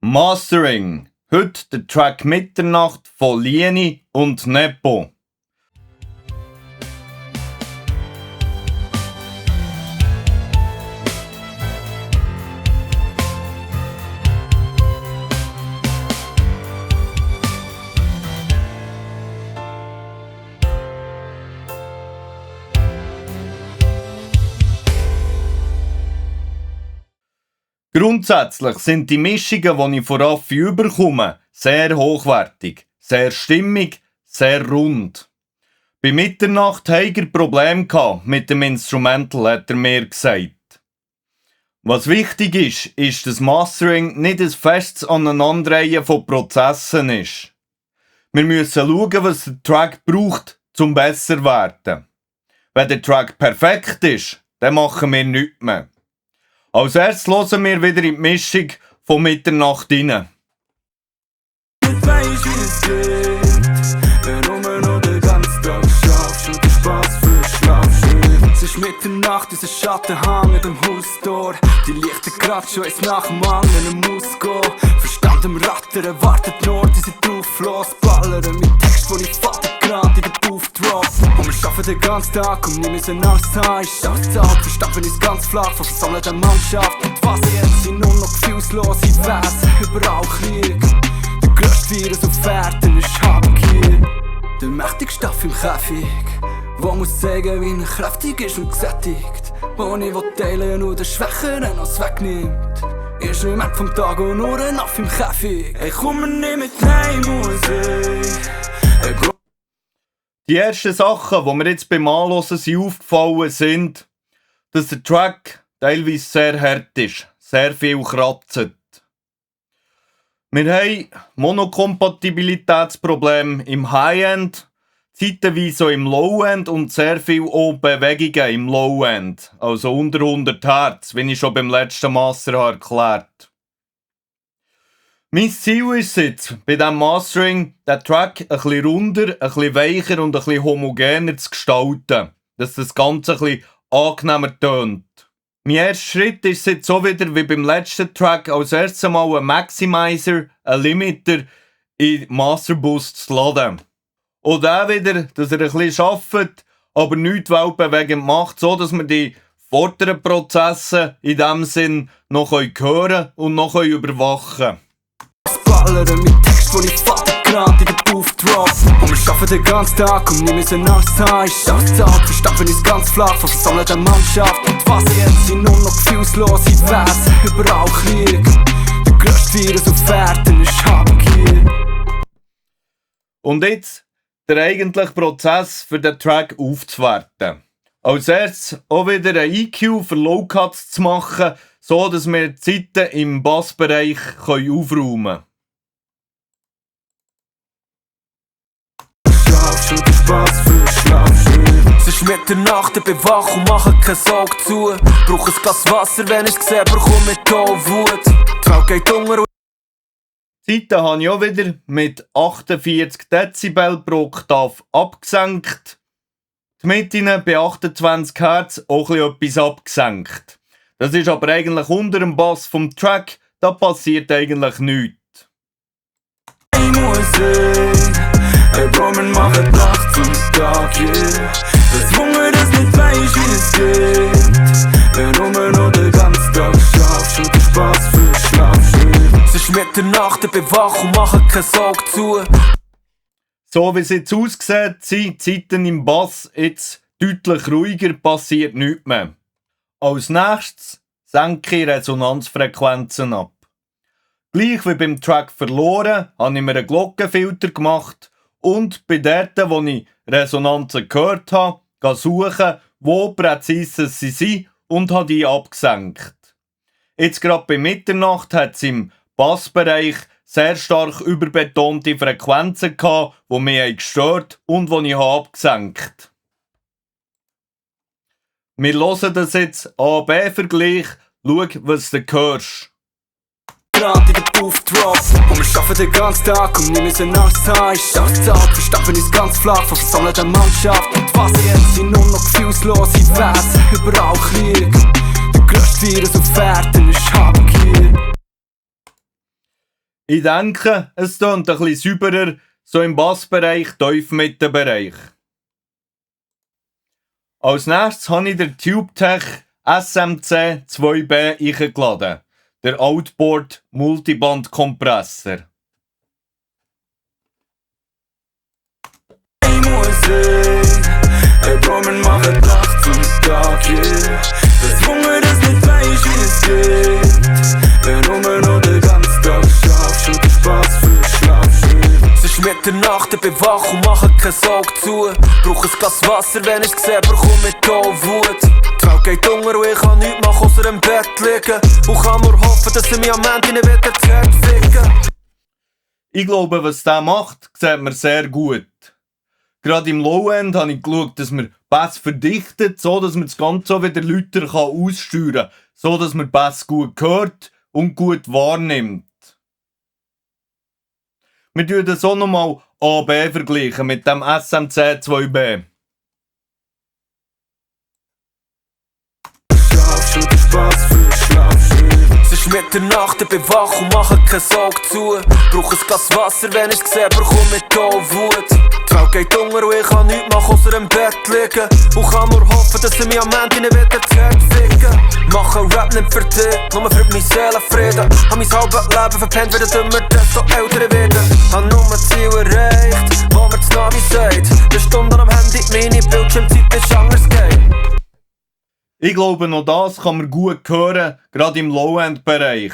Mastering. Heute der Track Mitternacht von Lieni und Nepo. Grundsätzlich sind die Mischungen, die ich von Raffi überkomme, sehr hochwertig, sehr stimmig, sehr rund. Bei Mitternacht hatte er Probleme mit dem Instrumental, hat er mir gesagt. Was wichtig ist, dass Mastering nicht ein festes Aneinanderreihen von Prozessen ist. Wir müssen schauen, was der Track braucht, um besser zu werden. Wenn der Track perfekt ist, dann machen wir nichts mehr. Als erstes hören wir wieder in die Mischung von Mitternacht rein. Ich weiss, wie es geht, wenn du noch den ganzen Tag schaffst und den Spaß verschlafst. Es ist Mitternacht, unser Schatten hängt am Haustor. Die Lichter grad schon eins nach dem anderen muss gehen. Verstand am Rattern, wartet nur, die sind drauf los. Ballern mit Text, wo ich Vater grad in den Puff drop. Und wir arbeiten den ganzen Tag und nie müssen Angst haben. Ich schaff's ab, verstappen uns ganz flach von versammelter Mannschaft. Und was jetzt sind nur noch gefühlslose Wesen, überall Krieg. Der grösste Virus auf Erden ist Habgier. Der mächtigste Stoff im Käfig, wo muss zeigen, wie er kräftig ist und gesättigt. Wo ich teilen nur den Schwächeren alles wegnimmt. Erst Moment vom Tag und nur ein Aff im Käfig. Ich komme nicht mit heim, muss ich. Die ersten Sachen, die mir jetzt beim Anhören sind aufgefallen sind, dass der Track teilweise sehr hart ist, sehr viel kratzt. Wir haben Monokompatibilitätsprobleme im High-End, zeitweise auch im Low-End und sehr viel auch Bewegungen im Low-End, also unter 100 Hertz, wie ich schon beim letzten Master erklärt. Mein Ziel ist jetzt, bei diesem Mastering den Track ein bisschen runder, ein bisschen weicher und ein bisschen homogener zu gestalten, dass das Ganze ein bisschen angenehmer tönt. Mein erster Schritt ist jetzt so wieder wie beim letzten Track als erstes Mal ein Maximizer, ein Limiter in Masterbus zu laden. Und auch wieder, dass er ein bisschen arbeitet, aber nichts weltbewegend macht, so dass wir die vorderen Prozesse in dem Sinn noch hören und noch überwachen können. Ballern mit Text, wo ich Vater grad in den Puff drop. Und wir arbeiten den ganzen Tag und nie müssen Angst haben. Ich schaff's ab, verstappen uns ganz flach von versammelter Mannschaft. Und was jetzt sind nur noch gefühlslose Wesen, überall Krieg. Der grösste Virus auf Erden ist Habgier. Und jetzt der eigentliche Prozess für den Track aufzuwerten. Als erstes auch wieder ein EQ für Low Cuts zu machen, so dass wir die Zeiten im Bassbereich aufräumen können. Und den Spaß verschlafst. Es ist Mitternacht, ich bin wach und mache kein Auge zu. Brauch ein Glas Wasser, wenn ich's sehe, bekomme mit Wut. Die Welt geht unter. Die Zeiten habe ich auch wieder mit 48 Dezibel pro Oktav abgesenkt. Die Mitten bei 28 Hertz auch etwas abgesenkt. Das ist aber eigentlich unter dem Bass vom Track, da passiert eigentlich nichts. Ich muss hey Bro, wir machen Nacht zum Tag, yeah. Das Hunger, das nicht weiss, wie es geht. Wenn du noch den ganzen Tag schaffst und den Spaß verschlafst. Es ist Mitternacht, ich bin wach und mache kein Auge zu. So wie es jetzt aussieht, sind die Zeiten im Bass jetzt deutlich ruhiger, passiert nichts mehr. Als nächstes senke ich Resonanzfrequenzen ab. Gleich wie beim Track verloren, habe ich mir einen Glockenfilter gemacht und bei dort, wo ich Resonanzen gehört habe, suchen, wo präzise sie sind und habe die abgesenkt. Jetzt gerade bei Mitternacht hat es im Bassbereich sehr stark überbetonte Frequenzen gehabt, die mich gestört und die ich abgesenkt habe. Wir hören das jetzt A-B-Vergleich, schau, was du hörst. Grad in den Puff drop. Und wir arbeiten den ganzen Tag und nie müssen Angst haben. Ich schaff's ab, verstappen uns ganz flach von versammelter Mannschaft. Und was jetzt sind nur noch gefühlslose Wesen, überall Krieg. Der grösste Virus auf Erden ist Habgier. Ich denke, es tönt ein bisschen sauberer, so im Bassbereich, Tiefmittenbereich. Als nächstes habe ich den TubeTech SMC 2B eingeladen, der Outboard Multiband Kompressor. Ich muss sehen, Drummer machen Nacht und Tag, yeah. Das Hunger, das nicht weisst, wie es geht. Wenn du mir noch den ganzen Tag schaffst und den Spaß für Schlafschiff. Es ist Mitternacht, ich bin wach und mache kein Auge zu. Brauch ein Glas Wasser, wenn ich's sehe, bekomm ich da Wut. Die Welt geht unter und ich kann nichts machen, außer im Bett liegen. Und kann nur hoffen, dass ich mich am Ende nicht wieder zu Herz ficken. Ich glaube, was der macht, sieht man sehr gut. Gerade im Low-End habe ich geschaut, dass man Bass verdichtet, so dass man das Ganze auch wieder lauter aussteuern kann, so dass man Bass gut hört und gut wahrnimmt. Wir tun das auch nochmal A-B vergleichen mit dem SMC 2B. Schlafst und den Spaß für Schlafschiff. Es ist Mitternacht, ich bin wach und mache kein Auge zu. Brauch ein Glas Wasser, wenn ich's sehe, bekomm ich da Wut. Die Welt geht unter und ich kann nichts machen, außer im Bett liegen. Und kann nur hoffen, dass ich mich am Ende nicht wieder zu Herz ficken. Mache Rap nicht für dich, nur für meine Seelenfrieden. Hab mein halbes Leben verpennt, wie der dümmer, desto älter ich werde. Hab nur ein Ziel erreicht, wo mir das Navi sagt. 3 Stunden am Handy, meine Bildschirmzeit ist anders Game. Ich glaube, noch das kann man gut hören, gerade im Low-End-Bereich.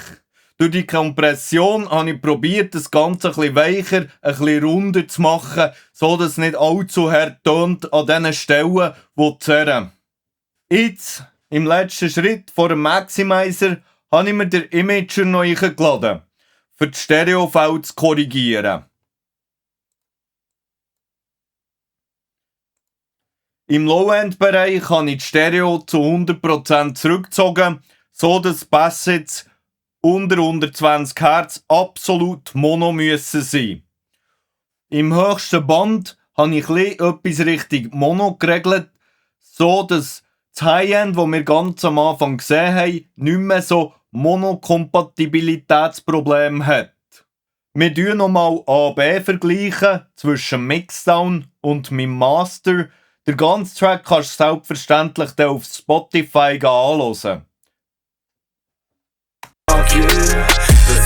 Durch die Kompression habe ich probiert, das Ganze ein bisschen weicher, ein bisschen runder zu machen, so dass es nicht allzu hart tönt an den Stellen, die zerren. Jetzt, im letzten Schritt vor dem Maximizer, habe ich mir den Imager noch eingeladen, für die Stereofälle zu korrigieren. Im Low-End-Bereich habe ich die Stereo zu 100% zurückgezogen, so dass die Bässe jetzt unter 120 Hz absolut mono müssen sein. Im höchsten Band habe ich etwas Richtung Mono geregelt, so dass das High-End, das wir ganz am Anfang gesehen haben, nicht mehr so Monokompatibilitätsprobleme hat. Wir vergleichen nochmal A-B vergleichen zwischen Mixdown und meinem Master. Den ganzen Track kannst du selbstverständlich auf Spotify anhören. Das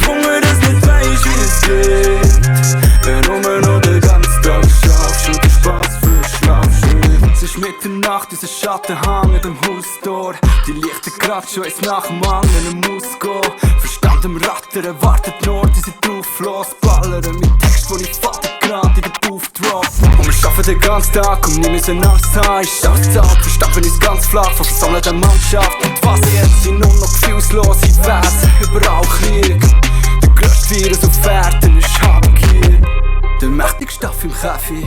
Hunger, das nicht weisst, wie es geht. Wenn du mir noch den ganzen Tag schaffst und den Spaß für Schlafschiff. Es ist Mitternacht, unser Schatten hängt am Haustor. Die Lichter kratschen, weiss nach dem anderen muss gehen. Verstand am Rattern, wartet nur, die sind drauf los. Ballern mit Text, wo ich Vater gerade in den Puff drop. Und wir schaffen den ganzen Tag und nie müssen Angst haben. Ich schaff's ab, verstopfen uns ganz flach von versammelter Mannschaft. Und was jetzt sind nur noch gefühlslose Wesen, überall Krieg. Der grösste Virus auf Erden ist Habgier. Der mächtigste Stoff im Käfig,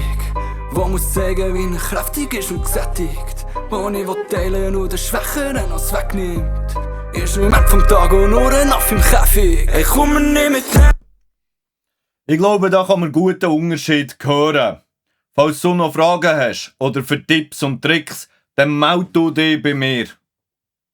wo muss zeigen, wie er kräftig ist und gesättigt. Wo ich teilen und der Schwächeren alles wegnimmt. Erst im Moment vom Tag und nur ein Aff im Käfig. Ich komme nicht mit her. Ich glaube, da kann man guten Unterschied hören. Falls du noch Fragen hast oder für Tipps und Tricks, dann meld du dich bei mir.